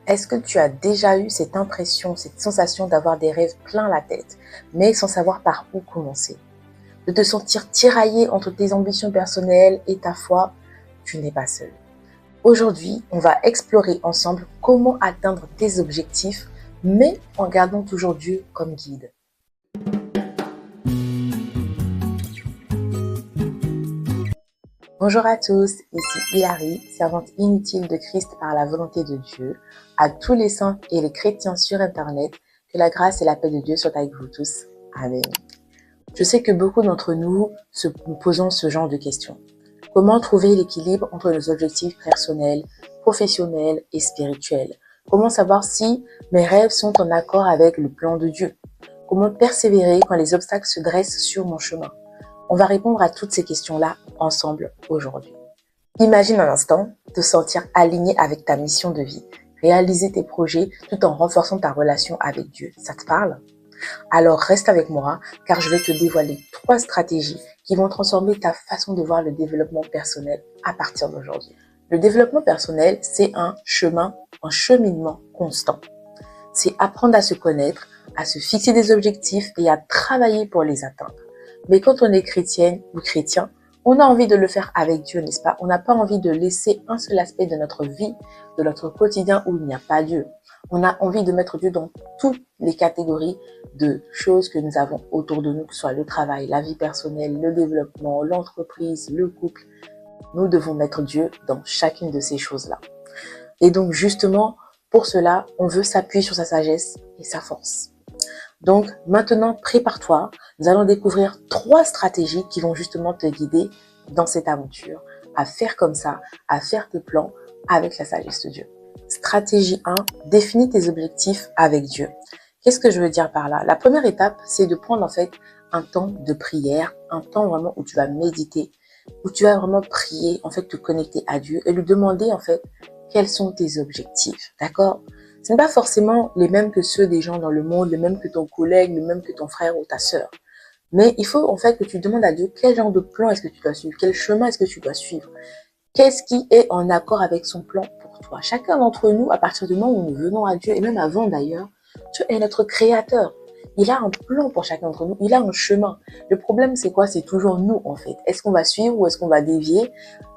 Est-ce que tu as déjà eu cette impression, cette sensation d'avoir des rêves plein la tête, mais sans savoir par où commencer? De te sentir tiraillé entre tes ambitions personnelles et ta foi? Tu n'es pas seul. Aujourd'hui, on va explorer ensemble comment atteindre tes objectifs, mais en gardant toujours Dieu comme guide. Bonjour à tous, ici Hilary, servante inutile de Christ par la volonté de Dieu, à tous les saints et les chrétiens sur Internet, que la grâce et la paix de Dieu soient avec vous tous. Amen. Je sais que beaucoup d'entre nous se posons ce genre de questions. Comment trouver l'équilibre entre nos objectifs personnels, professionnels et spirituels? Comment savoir si mes rêves sont en accord avec le plan de Dieu? Comment persévérer quand les obstacles se dressent sur mon chemin? On va répondre à toutes ces questions-là ensemble aujourd'hui. Imagine un instant te sentir aligné avec ta mission de vie, réaliser tes projets tout en renforçant ta relation avec Dieu. Ça te parle? Alors reste avec moi car je vais te dévoiler 3 stratégies qui vont transformer ta façon de voir le développement personnel à partir d'aujourd'hui. Le développement personnel, c'est un cheminement constant. C'est apprendre à se connaître, à se fixer des objectifs et à travailler pour les atteindre. Mais quand on est chrétienne ou chrétien, on a envie de le faire avec Dieu, n'est-ce pas? On n'a pas envie de laisser un seul aspect de notre vie, de notre quotidien où il n'y a pas Dieu. On a envie de mettre Dieu dans toutes les catégories de choses que nous avons autour de nous, que ce soit le travail, la vie personnelle, le développement, l'entreprise, le couple. Nous devons mettre Dieu dans chacune de ces choses-là. Et donc justement, pour cela, on veut s'appuyer sur sa sagesse et sa force. Donc maintenant, prépare-toi. Nous allons découvrir 3 stratégies qui vont justement te guider dans cette aventure, à faire comme ça, à faire tes plans avec la sagesse de Dieu. Stratégie 1, définis tes objectifs avec Dieu. Qu'est-ce que je veux dire par là? La première étape, c'est de prendre en fait un temps de prière, un temps vraiment où tu vas méditer, où tu vas vraiment prier, en fait te connecter à Dieu et lui demander en fait quels sont tes objectifs, d'accord? Ce n'est pas forcément les mêmes que ceux des gens dans le monde, les mêmes que ton collègue, les mêmes que ton frère ou ta sœur. Mais il faut en fait que tu demandes à Dieu quel genre de plan est-ce que tu dois suivre, quel chemin est-ce que tu dois suivre. Qu'est-ce qui est en accord avec son plan pour toi? Chacun d'entre nous, à partir du moment où nous venons à Dieu, et même avant d'ailleurs, Dieu est notre créateur. Il a un plan pour chacun d'entre nous, il a un chemin. Le problème, c'est quoi? C'est toujours nous, en fait. Est-ce qu'on va suivre ou est-ce qu'on va dévier?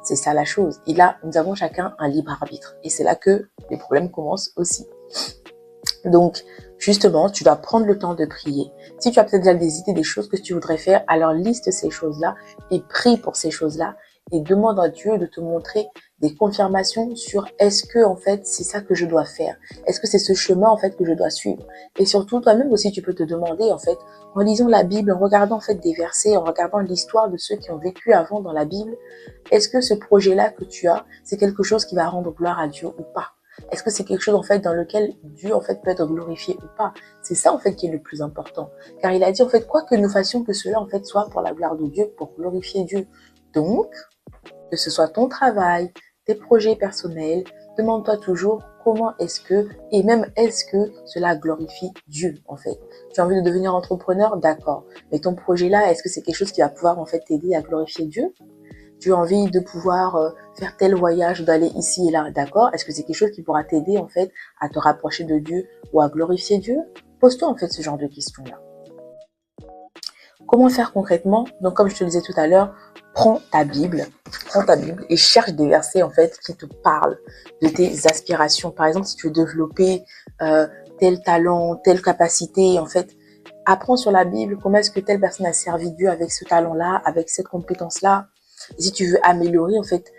C'est ça la chose. Et là, nous avons chacun un libre arbitre. Et c'est là que les problèmes commencent aussi. Donc, justement, tu dois prendre le temps de prier. Si tu as peut-être déjà des idées, des choses que tu voudrais faire, alors liste ces choses-là et prie pour ces choses-là et demande à Dieu de te montrer des confirmations sur est-ce que, en fait, c'est ça que je dois faire? Est-ce que c'est ce chemin, en fait, que je dois suivre? Et surtout, toi-même aussi, tu peux te demander, en fait, en lisant la Bible, en regardant, en fait, des versets, en regardant l'histoire de ceux qui ont vécu avant dans la Bible, est-ce que ce projet-là que tu as, c'est quelque chose qui va rendre gloire à Dieu ou pas? Est-ce que c'est quelque chose en fait dans lequel Dieu en fait peut être glorifié ou pas? C'est ça en fait qui est le plus important. Car il a dit en fait quoi que nous fassions que cela en fait soit pour la gloire de Dieu, pour glorifier Dieu. Donc, que ce soit ton travail, tes projets personnels, demande-toi toujours comment est-ce que, et même est-ce que cela glorifie Dieu en fait. Tu as envie de devenir entrepreneur? D'accord. Mais ton projet là, est-ce que c'est quelque chose qui va pouvoir en fait t'aider à glorifier Dieu? Tu as envie de pouvoir faire tel voyage, d'aller ici et là, d'accord? Est-ce que c'est quelque chose qui pourra t'aider en fait à te rapprocher de Dieu ou à glorifier Dieu? Pose-toi en fait ce genre de questions-là. Comment faire concrètement? Donc comme je te le disais tout à l'heure, prends ta Bible et cherche des versets en fait qui te parlent de tes aspirations. Par exemple, si tu veux développer tel talent, telle capacité, en fait, apprends sur la Bible comment est-ce que telle personne a servi Dieu avec ce talent-là, avec cette compétence-là. Et si tu veux améliorer en fait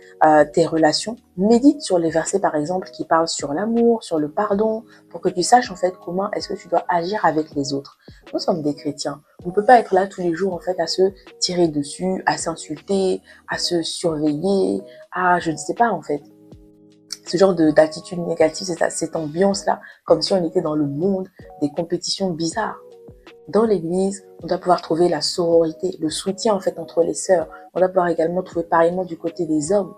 tes relations, médite sur les versets par exemple qui parlent sur l'amour, sur le pardon, pour que tu saches en fait comment est-ce que tu dois agir avec les autres. Nous sommes des chrétiens. On ne peut pas être là tous les jours en fait à se tirer dessus, à s'insulter, à se surveiller, à je ne sais pas en fait. Ce genre d'attitude négative, c'est cette ambiance-là, comme si on était dans le monde des compétitions bizarres. Dans l'église, on doit pouvoir trouver la sororité, le soutien en fait entre les sœurs. On doit pouvoir également trouver pareillement du côté des hommes,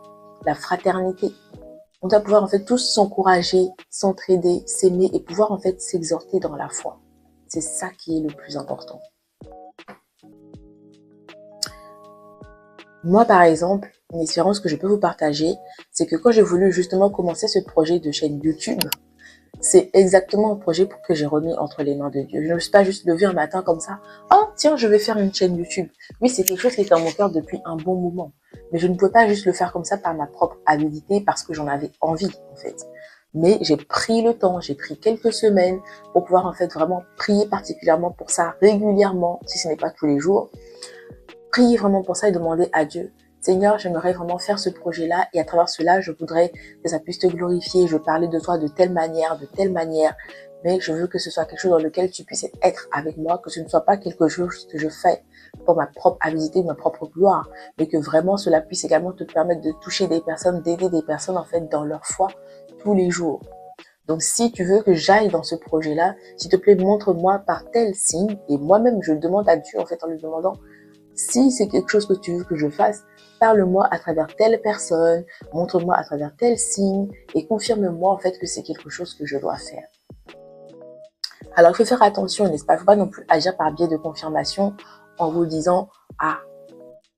la fraternité. On doit pouvoir en fait tous s'encourager, s'entraider, s'aimer et pouvoir en fait s'exhorter dans la foi. C'est ça qui est le plus important. Moi par exemple, une expérience que je peux vous partager, c'est que quand j'ai voulu justement commencer ce projet de chaîne YouTube, C'est exactement un projet que j'ai remis entre les mains de Dieu. Je ne me suis pas juste levée un matin comme ça. Oh, tiens, je vais faire une chaîne YouTube. Oui, c'est quelque chose qui était dans mon cœur depuis un bon moment. Mais je ne pouvais pas juste le faire comme ça par ma propre habilité parce que j'en avais envie, en fait. Mais j'ai pris le temps, j'ai pris quelques semaines pour pouvoir, en fait, vraiment prier particulièrement pour ça régulièrement, si ce n'est pas tous les jours. Prier vraiment pour ça et demander à Dieu, Seigneur, j'aimerais vraiment faire ce projet-là et à travers cela, je voudrais que ça puisse te glorifier. Je veux parler de toi de telle manière, mais je veux que ce soit quelque chose dans lequel tu puisses être avec moi, que ce ne soit pas quelque chose que je fais pour ma propre habilité, ma propre gloire, mais que vraiment cela puisse également te permettre de toucher des personnes, d'aider des personnes en fait dans leur foi tous les jours. Donc, si tu veux que j'aille dans ce projet-là, s'il te plaît, montre-moi par tel signe. Et moi-même, je demande à Dieu, en fait, en lui demandant, si c'est quelque chose que tu veux que je fasse, parle-moi à travers telle personne, montre-moi à travers tel signe et confirme-moi en fait que c'est quelque chose que je dois faire. Alors il faut faire attention, n'est-ce pas? Il ne faut pas non plus agir par biais de confirmation en vous disant « Ah,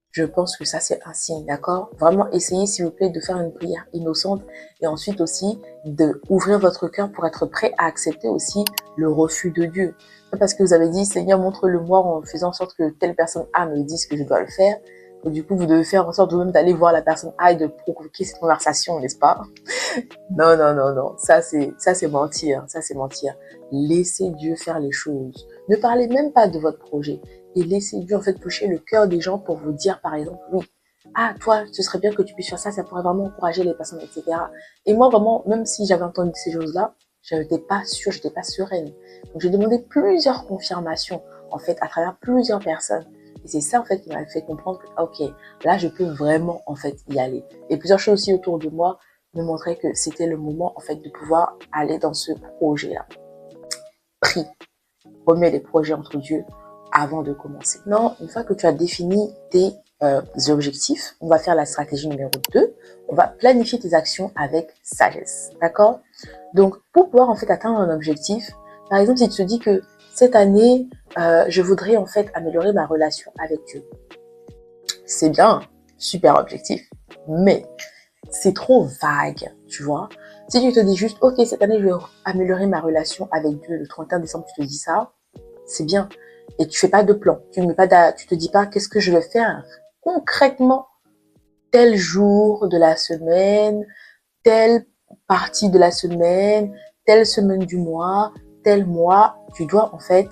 je pense que ça c'est un signe, d'accord ?» Vraiment essayez s'il vous plaît de faire une prière innocente et ensuite aussi d'ouvrir votre cœur pour être prêt à accepter aussi le refus de Dieu. Pas parce que vous avez dit « Seigneur, montre-le-moi en faisant en sorte que telle personne A me dise que je dois le faire ». Du coup, vous devez faire en sorte vous-même d'aller voir la personne A et de provoquer cette conversation, n'est-ce pas? Non, non, non, non. Ça, c'est mentir. Ça, c'est mentir. Laissez Dieu faire les choses. Ne parlez même pas de votre projet. Et laissez Dieu, en fait, toucher le cœur des gens pour vous dire, par exemple, oui, ah, toi, ce serait bien que tu puisses faire ça, ça pourrait vraiment encourager les personnes, etc. Et moi, vraiment, même si j'avais entendu ces choses-là, je n'étais pas sûre, je n'étais pas sereine. Donc, j'ai demandé plusieurs confirmations, en fait, à travers plusieurs personnes. Et c'est ça, en fait, qui m'a fait comprendre que, ok, là, je peux vraiment, en fait, y aller. Et plusieurs choses aussi autour de moi me montraient que c'était le moment, en fait, de pouvoir aller dans ce projet-là. Prie. Remets les projets entre Dieu avant de commencer. Non, une fois que tu as défini tes objectifs, on va faire la stratégie numéro 2. On va planifier tes actions avec sagesse. D'accord? Donc, pour pouvoir, en fait, atteindre un objectif, par exemple, si tu te dis que cette année, je voudrais, en fait, améliorer ma relation avec Dieu. C'est bien, super objectif, mais c'est trop vague, tu vois. Si tu te dis juste, ok, cette année, je vais améliorer ma relation avec Dieu, le 31 décembre, tu te dis ça, c'est bien. Et tu fais pas de plan. Tu te dis pas, qu'est-ce que je vais faire concrètement tel jour de la semaine, telle partie de la semaine, telle semaine du mois, tel mois. Tu dois, en fait,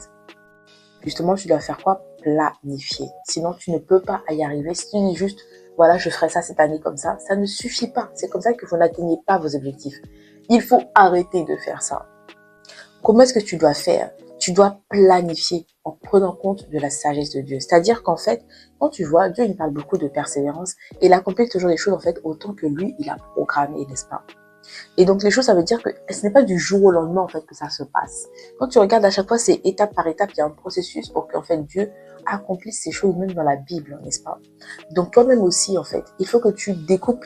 justement, tu dois faire quoi? Planifier. Sinon, tu ne peux pas y arriver. Si tu dis juste, voilà, je ferai ça cette année comme ça ne suffit pas. C'est comme ça que vous n'atteignez pas vos objectifs. Il faut arrêter de faire ça. Comment est-ce que tu dois faire? Tu dois planifier en prenant compte de la sagesse de Dieu. C'est-à-dire qu'en fait, quand tu vois, Dieu, il parle beaucoup de persévérance et il accomplit toujours les choses, en fait, autant que lui, il a programmé, n'est-ce pas? Et donc, les choses, ça veut dire que ce n'est pas du jour au lendemain, en fait, que ça se passe. Quand tu regardes à chaque fois, c'est étape par étape, il y a un processus pour qu'en fait, Dieu accomplisse ces choses même dans la Bible, n'est-ce pas? Donc, toi-même aussi, en fait, il faut que tu découpes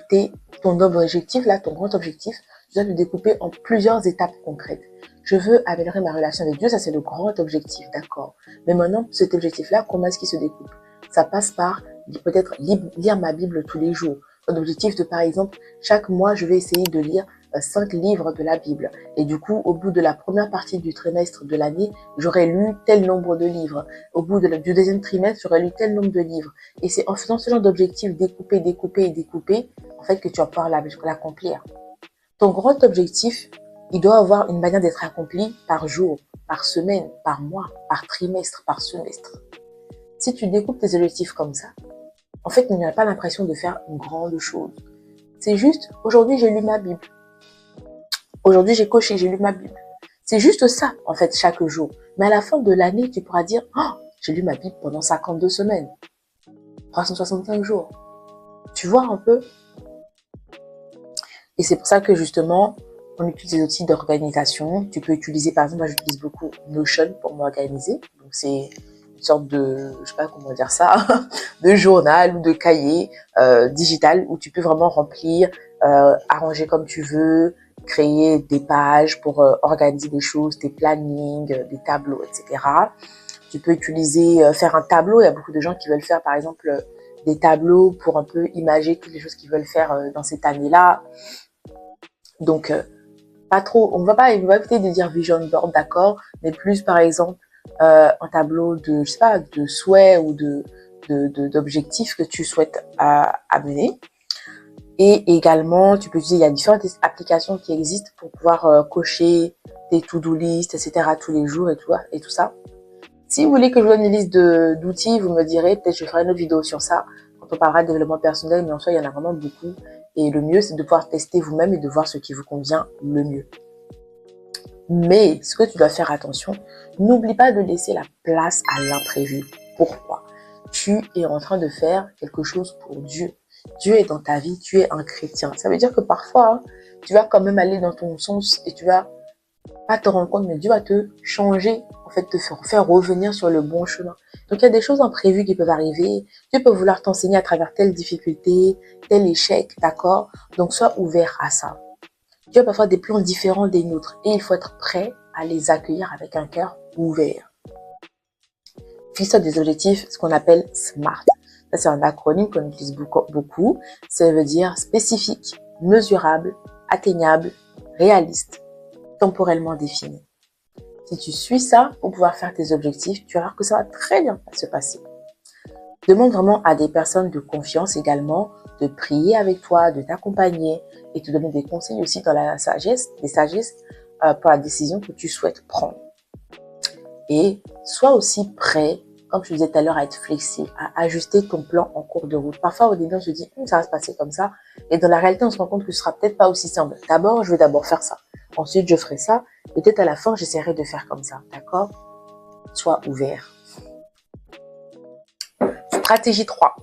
ton objectif, là, ton grand objectif, tu dois le découper en plusieurs étapes concrètes. Je veux améliorer ma relation avec Dieu, ça c'est le grand objectif, d'accord. Mais maintenant, cet objectif-là, comment est-ce qu'il se découpe? Ça passe par peut-être lire ma Bible tous les jours. Un objectif de, par exemple, chaque mois, je vais essayer de lire 5 livres de la Bible. Et du coup, au bout de la première partie du trimestre de l'année, j'aurai lu tel nombre de livres. Au bout du deuxième trimestre, j'aurai lu tel nombre de livres. Et c'est en faisant ce genre d'objectifs découpés, en fait, que tu vas pouvoir l'accomplir. Ton grand objectif, il doit avoir une manière d'être accompli par jour, par semaine, par mois, par trimestre, par semestre. Si tu découpes tes objectifs comme ça, en fait, tu n'as pas l'impression de faire une grande chose. C'est juste, aujourd'hui, j'ai lu ma Bible. Aujourd'hui, j'ai coché, j'ai lu ma Bible. C'est juste ça, en fait, chaque jour. Mais à la fin de l'année, tu pourras dire, oh, j'ai lu ma Bible pendant 52 semaines, 365 jours. Tu vois un peu? Et c'est pour ça que justement, on utilise des outils d'organisation. Tu peux utiliser, par exemple, moi j'utilise beaucoup Notion pour m'organiser. Donc c'est une sorte de, je sais pas comment dire ça, de journal ou de cahier digital où tu peux vraiment remplir, arranger comme tu veux, créer des pages pour organiser des choses, des plannings, des tableaux, etc. Tu peux utiliser, faire un tableau. Il y a beaucoup de gens qui veulent faire, par exemple, des tableaux pour un peu imager toutes les choses qu'ils veulent faire dans cette année-là. Donc, Pas trop, on va pas éviter de dire vision board, d'accord, mais plus par exemple un tableau de, je sais pas, de souhaits ou d'objectifs que tu souhaites amener. Et également, tu peux utiliser, il y a différentes applications qui existent pour pouvoir cocher tes to-do list, etc. tous les jours et tout ça. Si vous voulez que je vous donne une liste d'outils, vous me direz, peut-être je ferai une autre vidéo sur ça, quand on parlera de développement personnel, mais en soi, il y en a vraiment beaucoup. Et le mieux, c'est de pouvoir tester vous-même et de voir ce qui vous convient le mieux. Mais ce que tu dois faire attention, n'oublie pas de laisser la place à l'imprévu. Pourquoi? Tu es en train de faire quelque chose pour Dieu. Dieu est dans ta vie, tu es un chrétien. Ça veut dire que parfois, tu vas quand même aller dans ton sens et tu vas pas te rendre compte, mais Dieu va te changer, en fait, te faire revenir sur le bon chemin. Donc, il y a des choses imprévues qui peuvent arriver. Dieu peut vouloir t'enseigner à travers telle difficulté, tel échec, d'accord? Donc, sois ouvert à ça. Dieu a parfois des plans différents des nôtres et il faut être prêt à les accueillir avec un cœur ouvert. Fixe-toi des objectifs, ce qu'on appelle SMART. Ça, c'est un acronyme qu'on utilise beaucoup. Ça veut dire spécifique, mesurable, atteignable, réaliste, temporellement défini. Si tu suis ça pour pouvoir faire tes objectifs, tu vas voir que ça va très bien se passer. Demande vraiment à des personnes de confiance également de prier avec toi, de t'accompagner et te donner des conseils aussi dans la sagesse, pour la décision que tu souhaites prendre. Et sois aussi prêt, comme je disais tout à l'heure, à être flexible, à ajuster ton plan en cours de route. Parfois, au début, on se dit, ça va se passer comme ça. Et dans la réalité, on se rend compte que ce sera peut-être pas aussi simple. D'abord, je vais d'abord faire ça. Ensuite, je ferai ça. Peut-être à la fin, j'essaierai de faire comme ça. D'accord? Sois ouvert. Stratégie 3.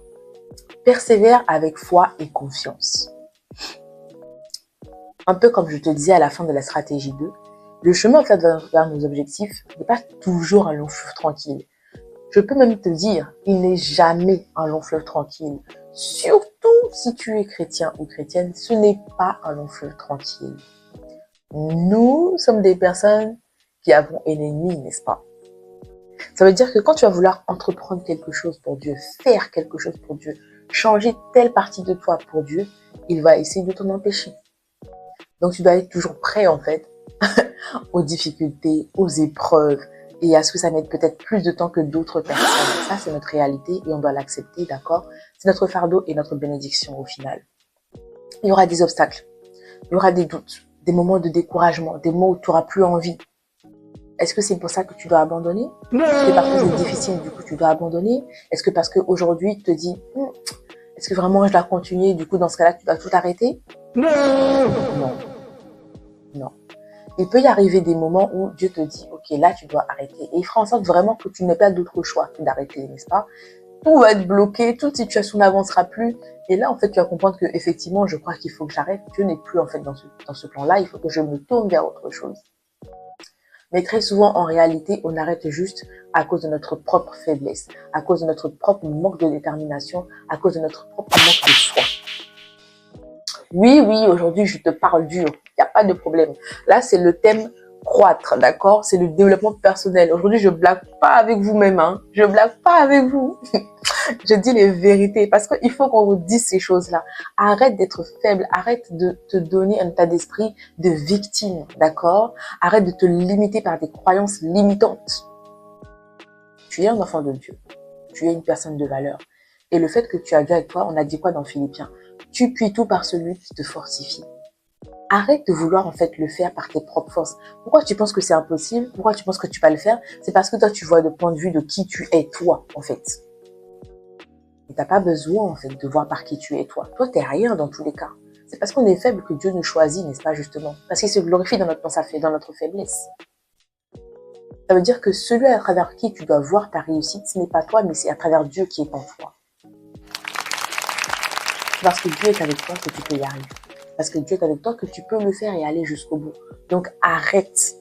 Persévère avec foi et confiance. Un peu comme je te disais à la fin de la stratégie 2, le chemin vers nos objectifs n'est pas toujours un long fleuve tranquille. Je peux même te dire, il n'est jamais un long fleuve tranquille. Surtout si tu es chrétien ou chrétienne, ce n'est pas un long fleuve tranquille. Nous sommes des personnes qui avons un ennemi, n'est-ce pas? Ça veut dire que quand tu vas vouloir entreprendre quelque chose pour Dieu, faire quelque chose pour Dieu, changer telle partie de toi pour Dieu, il va essayer de t'en empêcher. Donc tu dois être toujours prêt en fait aux difficultés, aux épreuves et à ce que ça mette peut-être plus de temps que d'autres personnes. Ça, c'est notre réalité et on doit l'accepter, d'accord? C'est notre fardeau et notre bénédiction au final. Il y aura des obstacles, il y aura des doutes, des moments de découragement, des moments où tu n'auras plus envie. Est-ce que c'est pour ça que tu dois abandonner? Est-ce que parce que c'est difficile, du coup, tu dois abandonner? Est-ce que parce qu'aujourd'hui, tu te dis, est-ce que vraiment je dois continuer? Du coup, dans ce cas-là, tu dois tout arrêter? Non. Non. Il peut y arriver des moments où Dieu te dit, ok, là, tu dois arrêter. Et il fera en sorte vraiment que tu n'aies pas d'autre choix que d'arrêter, n'est-ce pas? Tout va être bloqué, toute situation n'avancera plus. Et là, en fait, tu vas comprendre que effectivement, je crois qu'il faut que j'arrête. Dieu n'est plus, en fait, dans ce plan-là. Il faut que je me tourne vers autre chose. Mais très souvent, en réalité, on arrête juste à cause de notre propre faiblesse, à cause de notre propre manque de détermination, à cause de notre propre manque de foi. Oui, aujourd'hui, je te parle dur. Il n'y a pas de problème. Là, c'est le thème croître, d'accord? C'est le développement personnel. Aujourd'hui, je blague pas avec vous-même, hein. Je blague pas avec vous. Je dis les vérités parce qu'il faut qu'on vous dise ces choses-là. Arrête d'être faible. Arrête de te donner un état d'esprit de victime, d'accord? Arrête de te limiter par des croyances limitantes. Tu es un enfant de Dieu. Tu es une personne de valeur. Et le fait que tu as Dieu avec toi, on a dit quoi dans Philippiens? Tu puis tout par celui qui te fortifie. Arrête de vouloir en fait le faire par tes propres forces. Pourquoi tu penses que c'est impossible? Pourquoi tu penses que tu vas le faire? C'est parce que toi, tu vois le point de vue de qui tu es, toi, en fait. Et t'as pas besoin, en fait, de voir par qui tu es, toi. Toi, t'es rien dans tous les cas. C'est parce qu'on est faible que Dieu nous choisit, n'est-ce pas, justement? Parce qu'il se glorifie dans notre faiblesse. Ça veut dire que celui à travers qui tu dois voir ta réussite, ce n'est pas toi, mais c'est à travers Dieu qui est en toi. C'est parce que Dieu est avec toi que tu peux y arriver. Parce que Dieu est avec toi que tu peux le faire et aller jusqu'au bout. Donc arrête.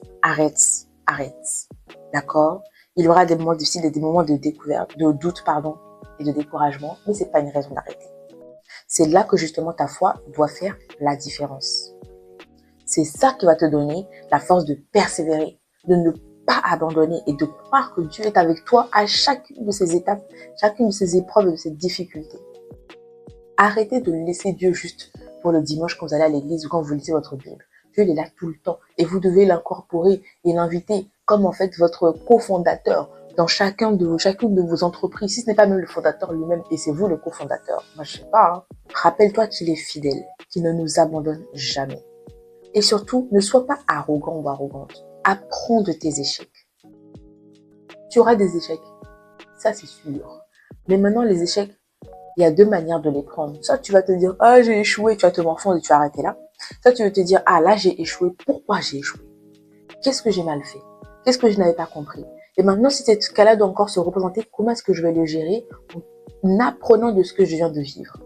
D'accord? Il y aura des moments difficiles et des moments de découverte, de doute, et de découragement, mais c'est pas une raison d'arrêter. C'est là que justement ta foi doit faire la différence. C'est ça qui va te donner la force de persévérer, de ne pas abandonner et de croire que Dieu est avec toi à chacune de ces étapes, chacune de ces épreuves, de ces difficultés. Arrêtez de laisser Dieu juste pour le dimanche quand vous allez à l'église ou quand vous lisez votre Bible. Dieu il est là tout le temps et vous devez l'incorporer et l'inviter comme en fait votre cofondateur dans chacune de vos entreprises, si ce n'est pas même le fondateur lui-même et c'est vous le cofondateur. Moi je sais pas. Hein. Rappelle-toi qu'il est fidèle, qu'il ne nous abandonne jamais. Et surtout, ne sois pas arrogant ou arrogante. Apprends de tes échecs. Tu auras des échecs, ça c'est sûr. Mais maintenant les échecs, il y a deux manières de les prendre. Soit tu vas te dire, ah j'ai échoué, tu vas te morfondre et tu vas arrêter là. Soit tu vas te dire, ah là j'ai échoué, pourquoi j'ai échoué? Qu'est-ce que j'ai mal fait? Qu'est-ce que je n'avais pas compris? Et maintenant, si cette cas-là doit encore se représenter, comment est-ce que je vais le gérer en apprenant de ce que je viens de vivre?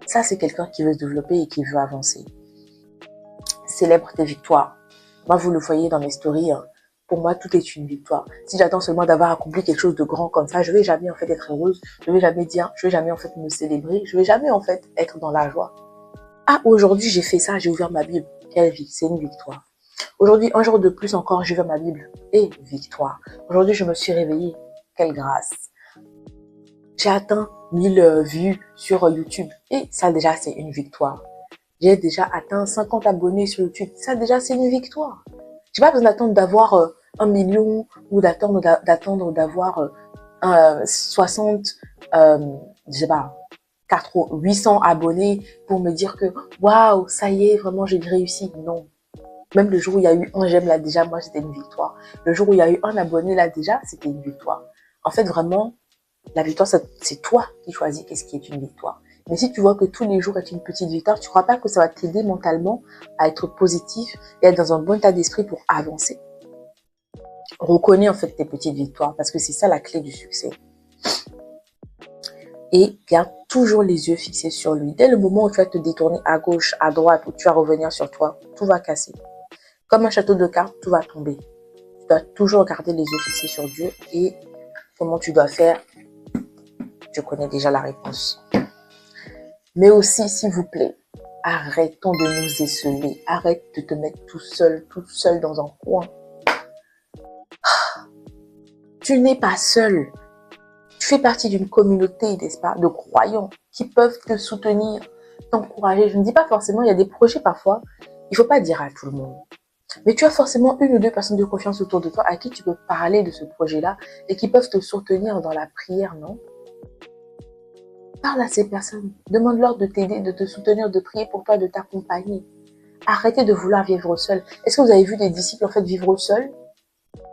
Ça, c'est quelqu'un qui veut se développer et qui veut avancer. Célèbre tes victoires. Moi, vous le voyez dans mes stories, hein, pour moi, tout est une victoire. Si j'attends seulement d'avoir accompli quelque chose de grand comme ça, je vais jamais en fait être heureuse, je vais jamais dire, je vais jamais en fait me célébrer, je vais jamais en fait être dans la joie. Ah, aujourd'hui, j'ai fait ça, j'ai ouvert ma Bible. Quelle vie, c'est une victoire. Aujourd'hui, un jour de plus encore, j'ai ouvert ma Bible. Et victoire. Aujourd'hui, je me suis réveillée. Quelle grâce. J'ai atteint 1000 vues sur YouTube. Et ça, déjà, c'est une victoire. J'ai déjà atteint 50 abonnés sur YouTube. Ça, déjà, c'est une victoire. J'ai pas besoin d'attendre d'avoir 1 million ou d'attendre d'avoir 60, je sais pas, 800 abonnés pour me dire que waouh, ça y est, vraiment, j'ai réussi. Non. Même le jour où il y a eu un j'aime là déjà, moi c'était une victoire. Le jour où il y a eu un abonné là déjà, c'était une victoire. En fait, vraiment, la victoire, c'est toi qui choisis qu'est-ce qui est une victoire. Mais si tu vois que tous les jours est une petite victoire, tu crois pas que ça va t'aider mentalement à être positif et être dans un bon état d'esprit pour avancer. Reconnais en fait tes petites victoires parce que c'est ça la clé du succès. Et garde toujours les yeux fixés sur lui. Dès le moment où tu vas te détourner à gauche, à droite, où tu vas revenir sur toi, tout va casser. Comme un château de cartes, tout va tomber. Tu dois toujours garder les yeux fixés sur Dieu et comment tu dois faire, je connais déjà la réponse. Mais aussi, s'il vous plaît, arrêtons de nous esseler. Arrête de te mettre tout seul dans un coin. Tu n'es pas seul. Tu fais partie d'une communauté, n'est-ce pas, de croyants qui peuvent te soutenir, t'encourager. Je ne dis pas forcément, il y a des projets parfois, il ne faut pas dire à tout le monde. Mais tu as forcément une ou deux personnes de confiance autour de toi à qui tu peux parler de ce projet-là et qui peuvent te soutenir dans la prière, non? Parle à ces personnes. Demande-leur de t'aider, de te soutenir, de prier pour toi, de t'accompagner. Arrêtez de vouloir vivre seul. Est-ce que vous avez vu des disciples en fait vivre seuls?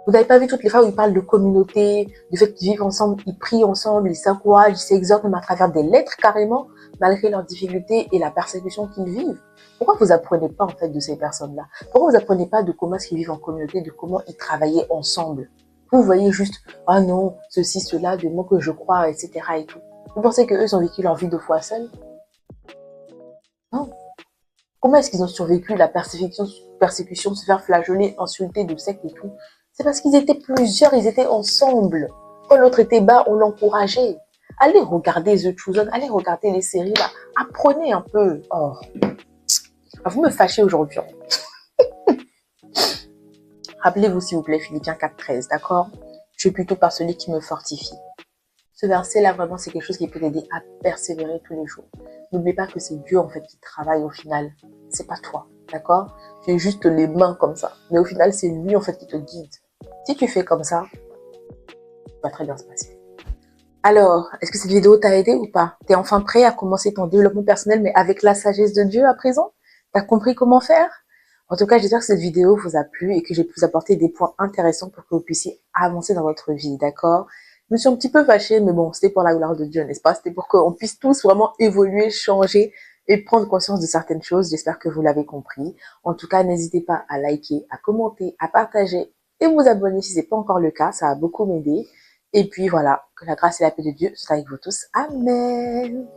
Vous n'avez pas vu toutes les fois où ils parlent de communauté, du fait qu'ils vivent ensemble, ils prient ensemble, ils s'encouragent, ils s'exhortent même à travers des lettres carrément, malgré leurs difficultés et la persécution qu'ils vivent. Pourquoi vous apprenez pas en fait de ces personnes-là? Pourquoi vous apprenez pas de comment est-ce qu'ils vivent en communauté, de comment ils travaillaient ensemble? Vous voyez juste, ah non, ceci, cela, des mots que je crois, etc. et tout. Vous pensez qu'eux, ils ont vécu leur vie 2 fois seuls? Non. Comment est-ce qu'ils ont survécu la persécution, se faire flageller, insulter de secte et tout? C'est parce qu'ils étaient plusieurs, ils étaient ensemble. Quand l'autre était bas, on l'encourageait. Allez regarder The Chosen, allez regarder les séries là. Apprenez un peu. Oh. Vous me fâchez aujourd'hui. Rappelez-vous s'il vous plaît, Philippiens 4,13, d'accord? Je suis plutôt par celui qui me fortifie. Ce verset-là, vraiment, c'est quelque chose qui peut t'aider à persévérer tous les jours. N'oublie pas que c'est Dieu, en fait, qui travaille au final. C'est pas toi, d'accord? Tu as juste les mains comme ça. Mais au final, c'est lui, en fait, qui te guide. Si tu fais comme ça, ça va très bien se passer. Alors, est-ce que cette vidéo t'a aidé ou pas? T'es enfin prêt à commencer ton développement personnel, mais avec la sagesse de Dieu à présent? T'as compris comment faire? En tout cas, j'espère que cette vidéo vous a plu et que j'ai pu vous apporter des points intéressants pour que vous puissiez avancer dans votre vie, d'accord? Je me suis un petit peu fâchée, mais bon, c'était pour la gloire de Dieu, n'est-ce pas? C'était pour qu'on puisse tous vraiment évoluer, changer et prendre conscience de certaines choses. J'espère que vous l'avez compris. En tout cas, n'hésitez pas à liker, à commenter, à partager et vous abonner si ce n'est pas encore le cas. Ça va beaucoup m'aider. Et puis voilà, que la grâce et la paix de Dieu soient avec vous tous. Amen.